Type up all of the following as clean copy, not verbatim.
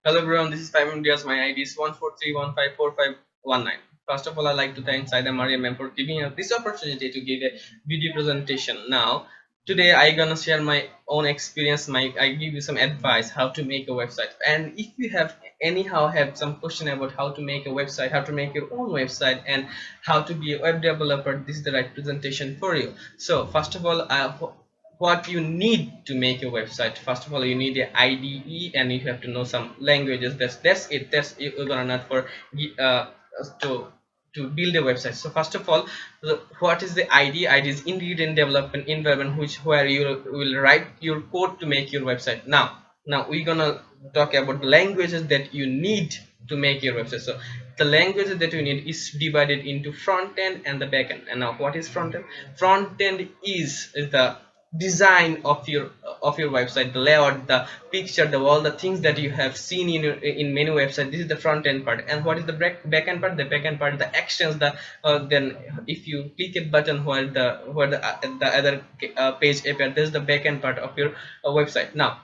Hello everyone, this is Fahim. My ID is 143154519. First of all, I'd like to thank Saida Mariam for giving us this opportunity to give a video presentation. Now, today I'm gonna share my own experience. I give you some advice how to make a website. And if you have anyhow have some question about how to make a website, how to make your own website, and how to be a web developer, this is the right presentation for you. So first of all, what you need to make a website. First of all, you need a IDE, and you have to know some languages. That's it. That's you're gonna not for uh, to to build a website. So first of all, what is the IDE? IDE is ingredient development environment, where you will write your code to make your website. Now we're gonna talk about the languages that you need to make your website. So the languages that you need is divided into front end and the back end. And now what is front end? Front end is the design of your website, the layout, the picture, the all the things that you have seen in your in many websites. This is the front end part. And what is the back end part? The back end part, the actions, the then if you click a button the other page appear, this is the back end part of your website. Now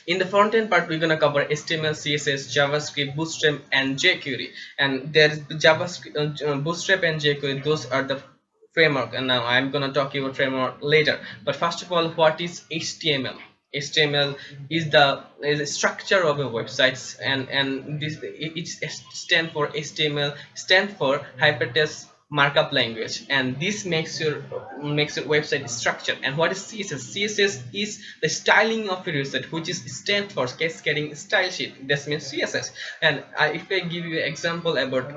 in the front end part, we're going to cover HTML, CSS, JavaScript, Bootstrap, and JQuery. And there's JavaScript, Bootstrap, and JQuery. Those are the framework. And now I'm going to talk about framework later. But first of all, what is HTML? HTML is the structure of a website, and this it stand for HTML, stand for hypertext markup language, and this makes your website structure. And what is CSS? CSS is the styling of your website, which is stand for cascading style sheet. That means CSS. And if I give you an example about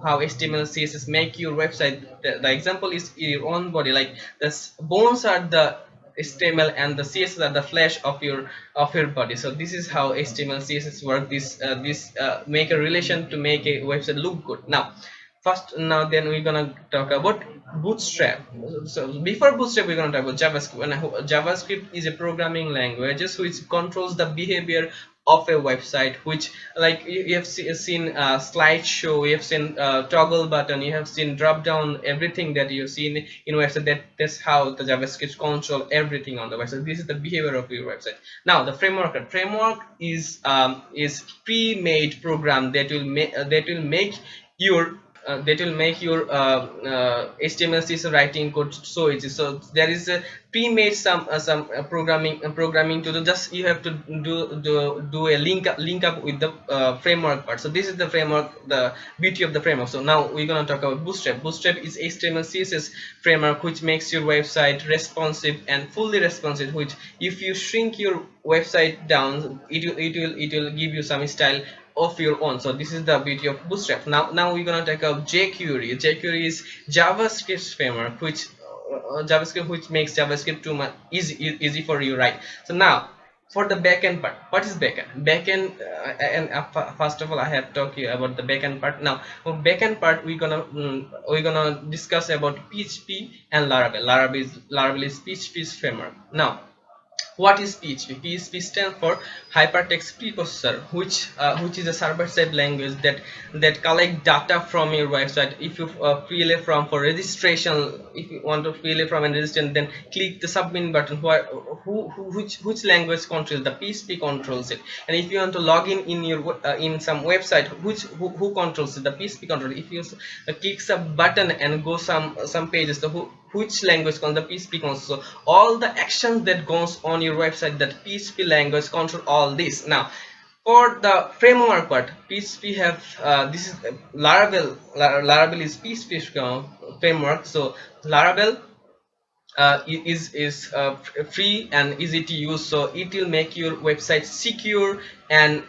how HTML CSS make your website, the example is your own body. Like the bones are the HTML and the CSS are the flesh of your body. So this is how HTML CSS work. This make a relation to make a website look good. Now then we're gonna talk about Bootstrap. So before Bootstrap, we're gonna talk about JavaScript. And JavaScript is a programming language which controls the behavior of a website, which like you have seen slideshow, you have seen toggle button, you have seen drop down, everything that you've seen in website. That's how the JavaScript control everything on the website. This is the behavior of your website. Now the framework is pre-made program that will make your HTML CSS writing code so easy. So there is a pre-made some programming to do. Just you have to do a link up with the framework part. So this is the framework, the beauty of the framework. So now we're gonna talk about Bootstrap. Bootstrap is HTML CSS framework which makes your website responsive and fully responsive. Which if you shrink your website down, it will give you some style of your own. So this is the beauty of Bootstrap. Now we're gonna take up jQuery. jQuery is JavaScript framework which makes JavaScript too much easy for you, right? So now for the backend part, what is backend? First of all, I have talked you about the backend part. Now for backend part, we're gonna discuss about PHP and Laravel. Laravel is PHP's framework. Now what is PHP? PHP stands for Hypertext Preprocessor, which is a server-side language that collect data from your website. If you fill a form for registration, if you want to fill a form and register, then click the submit button. Which language controls? The PHP controls it. And if you want to log in your in some website, who controls it? The PHP controls it. If you click a button and go some pages, so which language controls? The PHP controls. So all the actions that goes on your website, that PHP language control all this. Now for the framework part, PHP have this is Laravel. Laravel is PHP framework. So Laravel is free and easy to use, so it will make your website secure and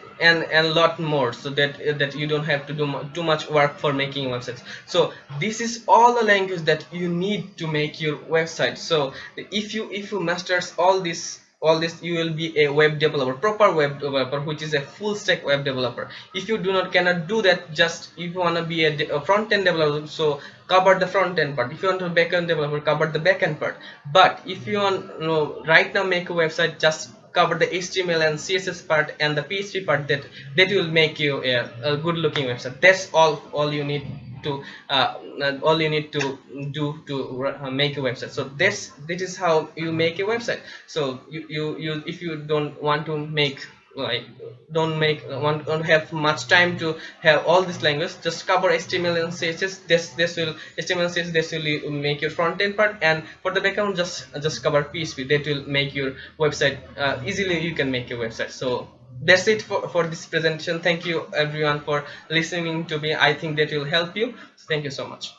lot more, so that you don't have to do too much work for making websites. So this is all the language that you need to make your website. So if you masters all this, you will be a web developer, proper web developer, which is a full stack web developer. If you cannot do that, just if you want to be a front-end developer, so cover the front-end part. If you want to be a back-end developer, cover the back-end part. But if you want right now make a website, just cover the HTML and CSS part and the PHP part. That will make you a good looking website. That's all you need to do to make a website. So this is how you make a website. So you if you don't want to make like don't make don't have much time to have all this language. Just cover HTML and CSS. This will HTML and CSS, this will make your front end part, and for the background just cover PHP. That will make your website easily. You can make your website. So that's it for this presentation. Thank you everyone for listening to me. I think that will help you. Thank you so much.